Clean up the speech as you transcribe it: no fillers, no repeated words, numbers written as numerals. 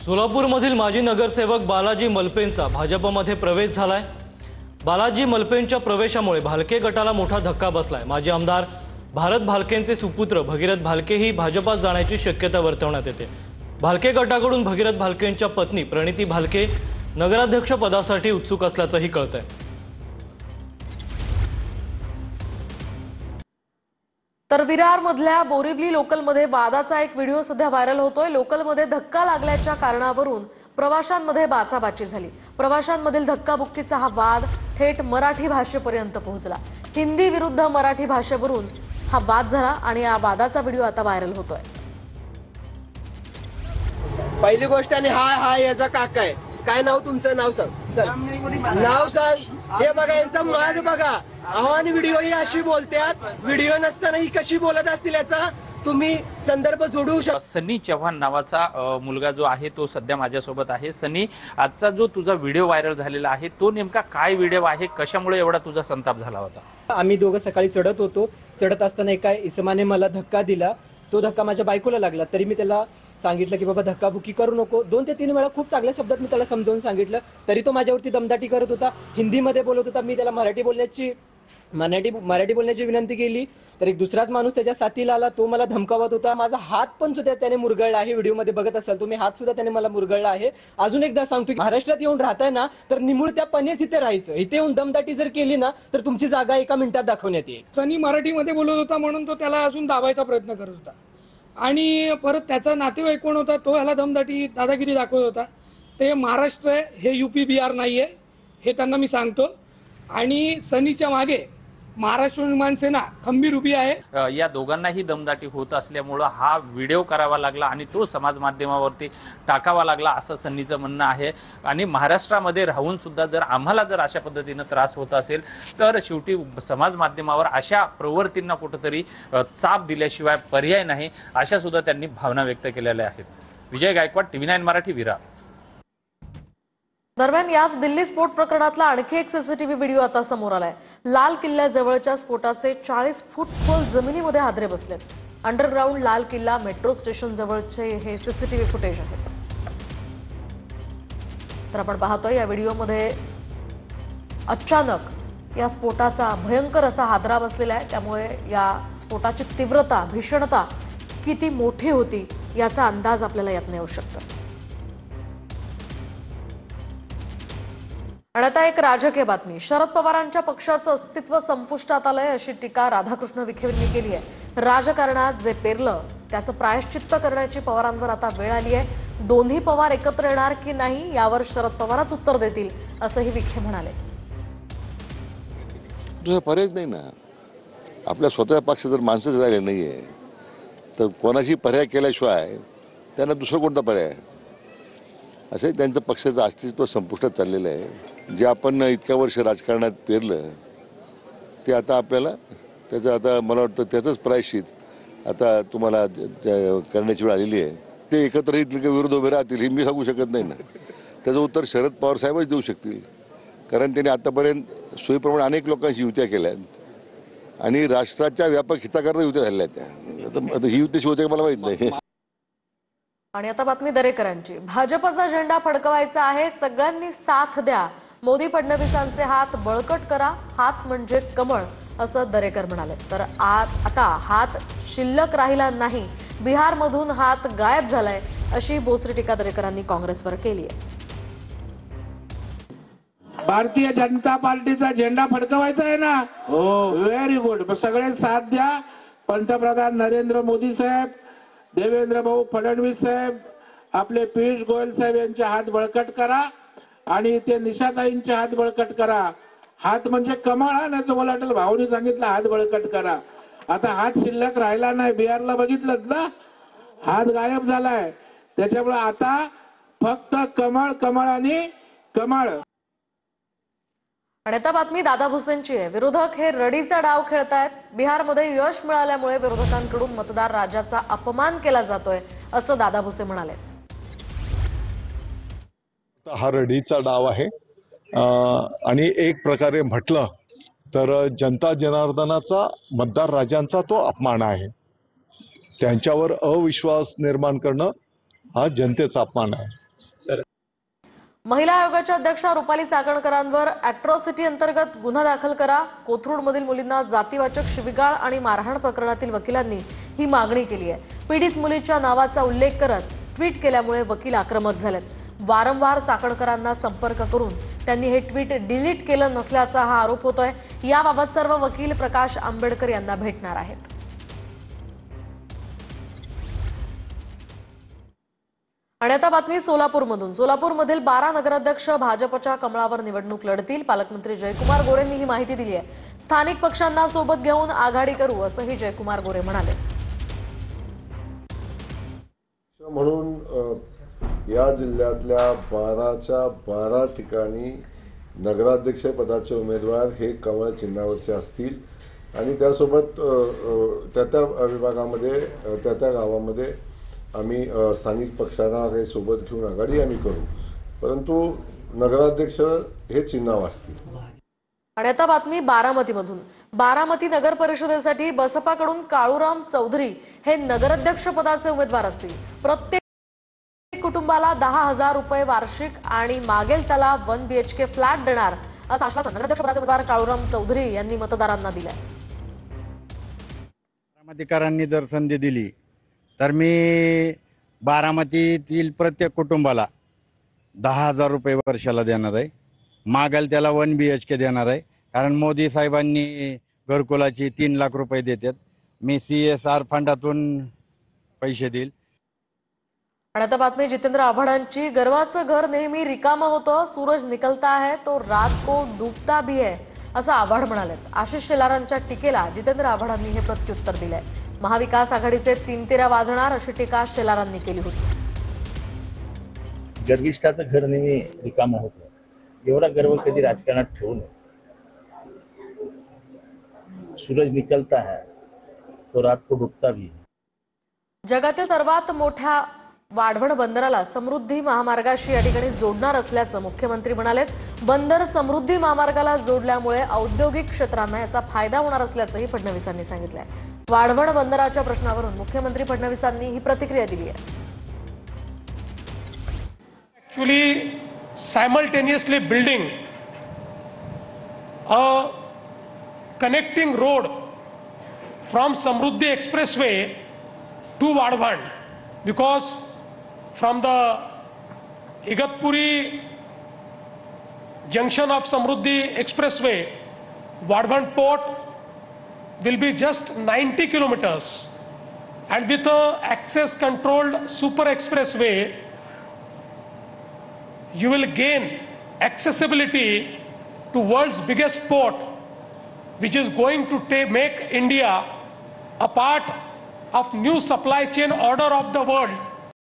सोलापूरमधील माजी नगरसेवक बालाजी मलपेंचा भाजपमध्ये प्रवेश झालाय। बालाजी मलपेंच्या प्रवेशामुळे भालके गटाला मोठा धक्का बसलाय। माजी आमदार भारत भालकेंचे सुपुत्र भगीरथ भालकेही भाजपात जाण्याची शक्यता वर्तवण्यात येते। भालके गटाकडून भगीरथ भालकेंच्या पत्नी प्रणिती भालके नगराध्यक्ष पदासाठी उत्सुक असल्याचंही कळतंय। तर विरारमधल्या बोरिवली लोकलमध्ये वादाचा एक व्हिडिओ सध्या व्हायरल होतोय। लोकलमध्ये धक्का लागल्याच्या कारणावरून प्रवाशांमध्ये बाचाबाची झाली। प्रवाशांमधील धक्काबुक्कीचा हा वाद थेट मराठी भाषेपर्यंत पोहोचला। हिंदी विरुद्ध मराठी भाषेवरून हा वाद झाला आणि या वादाचा व्हिडिओ आता व्हायरल होतोय। पहिली गोष्ट आणि हाय याचा काका आहे। काय नाव तुमचं? नाव सांग। नाव सांग। हे बघा यांचा माझ बघा। आणि व्हिडिओ ही अशी बोलतात, व्हिडिओ नसताना ही कशी बोलत असतील याचा तुम्ही संदर्भ जोडू शकता। सनी चव्हाण नावाचा मुलगा जो आहे तो सध्या माझ्यासोबत आहे। सनी, आजचा जो तुझा व्हिडिओ व्हायरल झालेला आहे तो नेमका काय व्हिडिओ आहे? कशामुळे एवढा तुझा संताप झाला होता? आम्ही दोघं सकाळी चढत होतो। चढत असताना एका इसमाने मला धक्का दिला। तो धक्का माझ्या बायकोला लागला। तरी मी त्याला सांगितलं की बाबा धक्काबुक्की करू नको। 2 ते 3 वेळा खूप चांगल्या शब्दात मी त्याला समजावून सांगितलं, तरी तो माझ्यावरती दमदाटी करत होता। हिंदीमध्ये बोलत होता। मी त्याला मराठी बोलण्याची विनंती केली तर एक दुसराच माणूस त्याच्या साथीला आला। तो मला धमकावत होता। माझा हात पण सुद्धा त्याने मुरगळला आहे। व्हिडिओमध्ये बघत असाल तुम्ही, हात सुद्धा त्याने मला मुरगळला आहे। अजून एकदा सांगतो, महाराष्ट्रात येऊन राहताय ना तर निमुळत्यापणेच इथे राहायचं। इथे येऊन दमदाटी जर केली ना तर तुमची जागा एका मिनिटात दाखवण्यात येईल। सनी मराठीमध्ये बोलत होता म्हणून तो त्याला अजून दाबायचा प्रयत्न करत होता आणि परत त्याचा नातेवाईक कोण होता तो ह्याला दमदाटी दादागिरी दाखवत होता। ते महाराष्ट्र आहे, हे यूपी बिहार नाहीये, हे त्यांना मी सांगतो। आणि सनीच्या मागे महाराष्ट्र निर्माण सेना खंबीर उभी आहे। या दोघांनाही दमदाटी होत असल्यामुळे हा व्हिडिओ करावा लागला आणि तो समाज माध्यमावरती टाकावा लागला असं सन्नीचं म्हणणं आहे। आणि महाराष्ट्रामध्ये राहून सुद्धा जर आम्हाला जर अशा पद्धतीने त्रास होत असेल तर शेवटी समाज माध्यमावर अशा प्रवृत्तींना कुठेतरी चाप दिल्याशिवाय पर्याय नाही, अशा सुद्धा त्यांनी भावना व्यक्त केलेल्या आहेत। विजय गायकवाड, TV9 मराठी, विरार। दरम्यान याच दिल्ली स्फोट प्रकरणातला आणखी एक सीसीटीव्ही व्हिडिओ आता समोर आलाय। लाल किल्ल्याजवळच्या स्फोटाचे 40 फूट खोल जमिनीमध्ये हादरे बसलेत। अंडरग्राऊंड लाल किल्ला मेट्रो स्टेशन जवळचे हे सीसीटीव्ही फुटेज आहे। तर आपण पाहतोय या व्हिडिओमध्ये अचानक या स्फोटाचा भयंकर असा हादरा बसलेला आहे। त्यामुळे या स्फोटाची तीव्रता, भीषणता किती मोठी होती याचा अंदाज आपल्याला यातून येऊ शकतो। आणि आता एक राजकीय बातमी। शरद पवारांच्या पक्षाचं अस्तित्व संपुष्टात आलंय अशी टीका राधाकृष्ण विखे यांनी केली आहे। राजकारणात जे पेरलं त्याचं प्रायश्चित्त करण्याची पवारांवर आता वेळ आली आहे। दोन्ही पवार एकत्र येणार की नाही यावर शरद पवारच उत्तर देतील असंही विखे म्हणाले। दुसरा पर्याय नाही ना, आपल्या स्वतः पक्ष जर माणसंच राहिले नाहीये तर कोणाशी पर्याय केल्याशिवाय त्यांना दुसरा कोणता पर्याय आहे? असं त्यांचं पक्षाचं अस्तित्व संपुष्टात चाललेलं आहे। जे आपण इतक्या वर्ष राजकारणात पेरलं ते आता आपल्याला त्याचं, आता मला वाटतं त्याचंच प्रायश्चित आता तुम्हाला करण्याची वेळ आलेली आहे। ते एकत्र येतील की विरोध उभे राहतील हे मी सांगू शकत नाही ना। त्याचं उत्तर शरद पवार साहेबच देऊ शकतील, कारण त्यांनी आतापर्यंत सोयीप्रमाणे अनेक लोकांशी युत्या केल्यात आणि राष्ट्राच्या व्यापक हिताकरता युत्या झाल्या त्या। आता ही युती होते मला माहीत नाही। आणि आता बातमी दरेकरांची। भाजपचा झेंडा फडकवायचा आहे, सगळ्यांनी साथ द्या। मोदी फडणवीसांचे हात बळकट करा, हात म्हणजे कमळ असं दरेकर म्हणाले। तर आता हात शिल्लक राहिला नाही, बिहारमधून हात गायब झालाय अशी बोचरी टीका दरेकरांनी काँग्रेसवर केली आहे। भारतीय जनता पार्टीचा झेंडा फडकवायचा आहे ना? हो, व्हेरी गुड। सगळे साथ द्या। पंतप्रधान नरेंद्र मोदी साहेब, देवेंद्र भाऊ फडणवीस साहेब, आपले पियुष गोयल साहेब यांचे हात बळकट करा आणि ते निशाताईंचे हात बळकट करा। हात म्हणजे कमळ, नाही तुम्हाला वाटेल भाऊनी सांगितलं हात बळकट करा। आता हात शिल्लक राहिला नाही। बिहारला बघितलं ना, हात गायब झालाय। त्याच्यामुळे आता फक्त कमळ, कमळ आणि कमळ। आणि आता बातमी दादा भुसेंची आहे। विरोधक हे रडीचा डाव खेळतायत। बिहारमध्ये यश मिळाल्यामुळे विरोधकांकडून मतदार राजाचा अपमान केला जातोय असं दादा भुसे म्हणाले। हा रडीचा डाव आहे आणि एक प्रकारे म्हटलं तर जनता जनार्दनाचा, मतदार राजांचा तो अपमान आहे। त्यांच्यावर अविश्वास निर्माण करणं हा जनतेचा अपमान आहे। महिला आयोगाच्या अध्यक्षा रुपाली चाकणकरांवर अॅट्रॉसिटी अंतर्गत गुन्हा दाखल करा. कोथरूडमधील मुलींना जातीवाचक शिवीगाळ आणि मारहाण प्रकरणातील वकिलांनी ही मागणी केली आहे. पीडित मुलीच्या नावाचा उल्लेख करत ट्विट केल्यामुळे वकील आक्रमक झालेत. वारंवार चाकणकरांना संपर्क करून त्यांनी हे ट्विट डिलीट केलं नसल्याचा हा आरोप होतोय. याबाबत सर्व वकील प्रकाश आंबेडकर यांना भेटणार आहेत. आणि आता बातमी सोलापूरमधून. सोलापूरमधील 12 नगराध्यक्ष भाजपच्या कमळावर निवडणूक लढतील. पालकमंत्री जयकुमार गोरेंनी ही माहिती दिली आहे. स्थानिक पक्षांना सोबत घेऊन आघाडी करू असंही जयकुमार गोरे म्हणाले. म्हणून या जिल्ह्यातल्या 12च्या 12 ठिकाणी नगराध्यक्ष पदाचे उमेदवार हे कमळ चिन्हावरचे असतील आणि त्यासोबत त्या विभागामध्ये त्या गावामध्ये आम्ही स्थानिक पक्षांना काही सोबत घेऊन आघाडी आम्ही करू, परंतु नगराध्यक्ष हे चिन्हावर असतील. आणि आता बातमी बारामतीमधून. बारामती नगर परिषदेसाठी बसपाकडून काळूराम चौधरी हे नगराध्यक्ष पदाचे उमेदवार असतील. प्रत्येक कुटुंबाला 10,000 रुपये वार्षिक आणि मागेल त्याला 1 BHK फ्लॅट देणार असं आश्वासन नगराध्यक्ष पदाचे उमेदवार काळूराम चौधरी यांनी मतदारांना दिलंय. बारामतीकरांनी जर संधी दिली तर मी बारामतीतील प्रत्येक कुटुंबाला 10,000 रुपये वर्षाला देणार आहे. मागेल त्याला 1 BHK देणार आहे. कारण मोदी साहेबांनी घरकुलाची 3 लाख रुपये देतात. मी CSR फंडातून पैसे देईल. आणि आता बातमी जितेंद्र आव्हाडांची. गर्वाचं घर नेहमी रिकामं होतं, सूरज निकलता है तो रात को डूबता भी है असं आव्हाड म्हणाले. आशिष शेलारांच्या टीकेला जितेंद्र आव्हाडांनी हे प्रत्युत्तर दिलंय. महाविकास आघाडीचे 3 वाजणार अशी टीका शेलारांनी केली होती. गर्विष्ठाचं घर नेहमी रिकामं होतं, एवढा गर्व कधी राजकारणात ठेवू नये. सूरज निकलता है तो रात को डूबता भी है. जगातील सर्वात मोठ्या वाढवण बंदराला समृद्धी महामार्गाशी या ठिकाणी जोडणार असल्याचं मुख्यमंत्री म्हणालेत. बंदर समृद्धी महामार्गाला जोडल्यामुळे औद्योगिक क्षेत्रांना याचा फायदा होणार असल्याचंही फडणवीसांनी सांगितलंय. वाढवण बंदराच्या प्रश्नावरून मुख्यमंत्री फडणवीसांनी ही प्रतिक्रिया दिली आहे. Actually, simultaneously building a connecting road from Samruddhi Expressway to Vadhavan, because from the Igatpuri junction of Samruddhi Expressway, Vadhavan port will be just 90 kilometers, and with a access controlled super expressway you will gain accessibility to world's biggest port, which is going to make India a part of new supply chain order of the world.